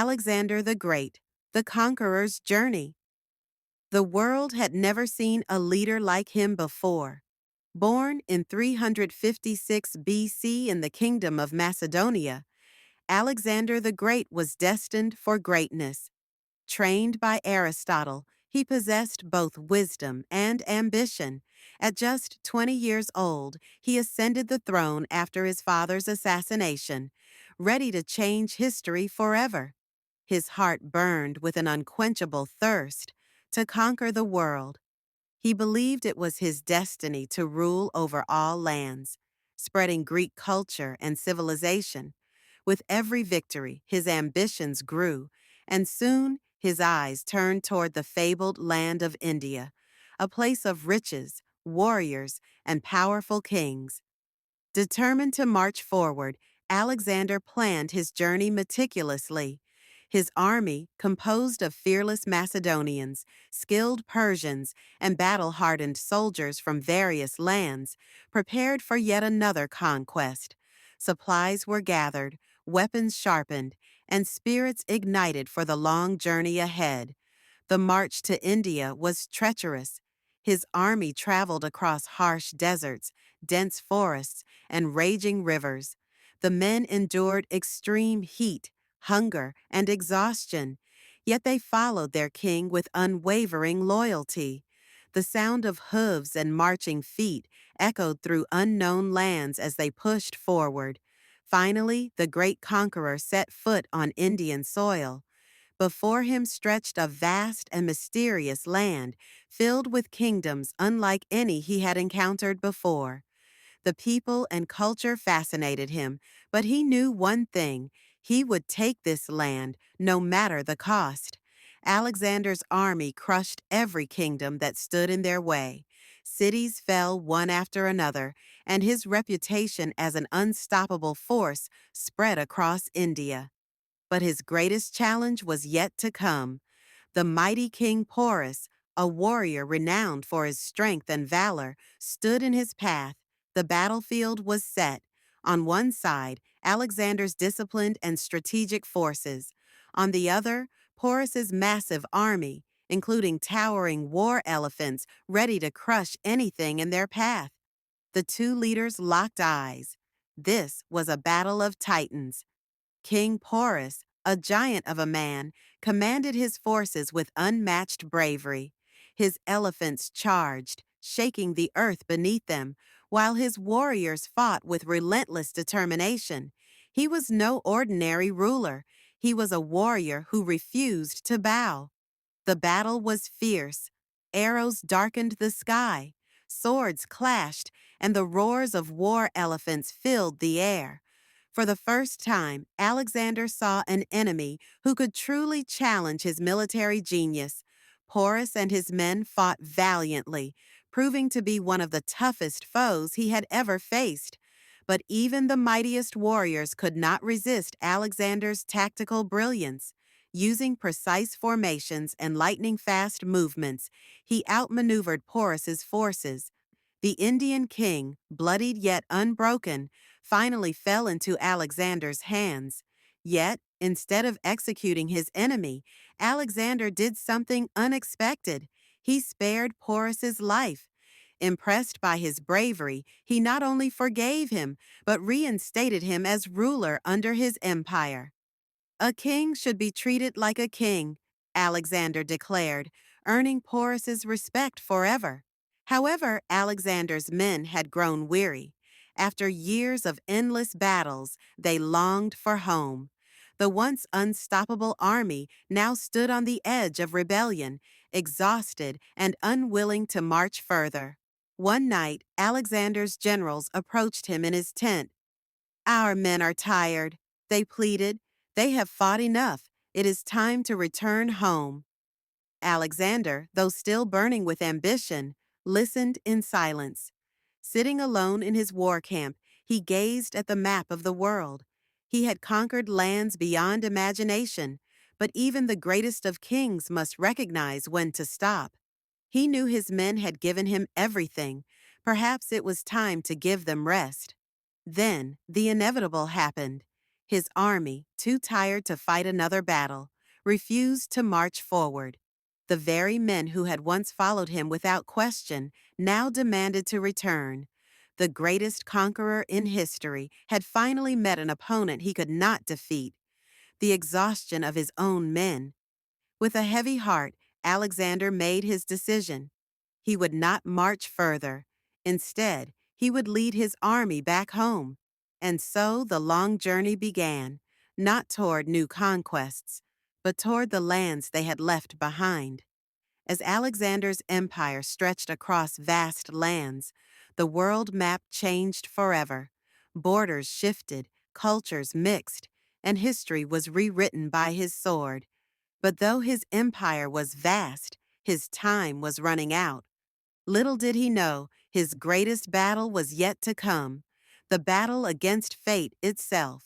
Alexander the Great, the Conqueror's Journey. The world had never seen a leader like him before. Born in 356 BC in the Kingdom of Macedonia, Alexander the Great was destined for greatness. Trained by Aristotle, he possessed both wisdom and ambition. At just 20 years old, he ascended the throne after his father's assassination, ready to change history forever. His heart burned with an unquenchable thirst to conquer the world. He believed it was his destiny to rule over all lands, spreading Greek culture and civilization. With every victory, his ambitions grew, and soon his eyes turned toward the fabled land of India, a place of riches, warriors, and powerful kings. Determined to march forward, Alexander planned his journey meticulously. His army, composed of fearless Macedonians, skilled Persians, and battle-hardened soldiers from various lands, prepared for yet another conquest. Supplies were gathered, weapons sharpened, and spirits ignited for the long journey ahead. The march to India was treacherous. His army traveled across harsh deserts, dense forests, and raging rivers. The men endured extreme heat, hunger, and exhaustion, yet they followed their king with unwavering loyalty. The sound of hooves and marching feet echoed through unknown lands as they pushed forward. Finally, the great conqueror set foot on Indian soil. Before him stretched a vast and mysterious land, filled with kingdoms unlike any he had encountered before. The people and culture fascinated him, but he knew one thing: he would take this land, no matter the cost. Alexander's army crushed every kingdom that stood in their way. Cities fell one after another, and his reputation as an unstoppable force spread across India. But his greatest challenge was yet to come. The mighty King Porus, a warrior renowned for his strength and valor, stood in his path. The battlefield was set. On one side, Alexander's disciplined and strategic forces. On the other, Porus's massive army, including towering war elephants ready to crush anything in their path. The two leaders locked eyes. This was a battle of titans. King Porus, a giant of a man, commanded his forces with unmatched bravery. His elephants charged, shaking the earth beneath them, while his warriors fought with relentless determination. He was no ordinary ruler. He was a warrior who refused to bow. The battle was fierce. Arrows darkened the sky. Swords clashed, and the roars of war elephants filled the air. For the first time, Alexander saw an enemy who could truly challenge his military genius. Porus and his men fought valiantly, proving to be one of the toughest foes he had ever faced. But even the mightiest warriors could not resist Alexander's tactical brilliance. Using precise formations and lightning-fast movements, he outmaneuvered Porus's forces. The Indian king, bloodied yet unbroken, finally fell into Alexander's hands. Yet, instead of executing his enemy, Alexander did something unexpected. He spared Porus's life. Impressed by his bravery, he not only forgave him, but reinstated him as ruler under his empire. A king should be treated like a king, Alexander declared, earning Porus's respect forever. However, Alexander's men had grown weary. After years of endless battles, they longed for home. The once unstoppable army now stood on the edge of rebellion, exhausted and unwilling to march further. One night, Alexander's generals approached him in his tent. "Our men are tired," they pleaded. "They have fought enough. It is time to return home." Alexander, though still burning with ambition, listened in silence. Sitting alone in his war camp, he gazed at the map of the world. He had conquered lands beyond imagination, but even the greatest of kings must recognize when to stop. He knew his men had given him everything. Perhaps it was time to give them rest. Then the inevitable happened. His army, too tired to fight another battle, refused to march forward. The very men who had once followed him without question now demanded to return. The greatest conqueror in history had finally met an opponent he could not defeat, the exhaustion of his own men. With a heavy heart, Alexander made his decision. He would not march further. Instead, he would lead his army back home. And so the long journey began, not toward new conquests, but toward the lands they had left behind. As Alexander's empire stretched across vast lands, the world map changed forever. Borders shifted, cultures mixed, and history was rewritten by his sword. But though his empire was vast, his time was running out. Little did he know, his greatest battle was yet to come, the battle against fate itself.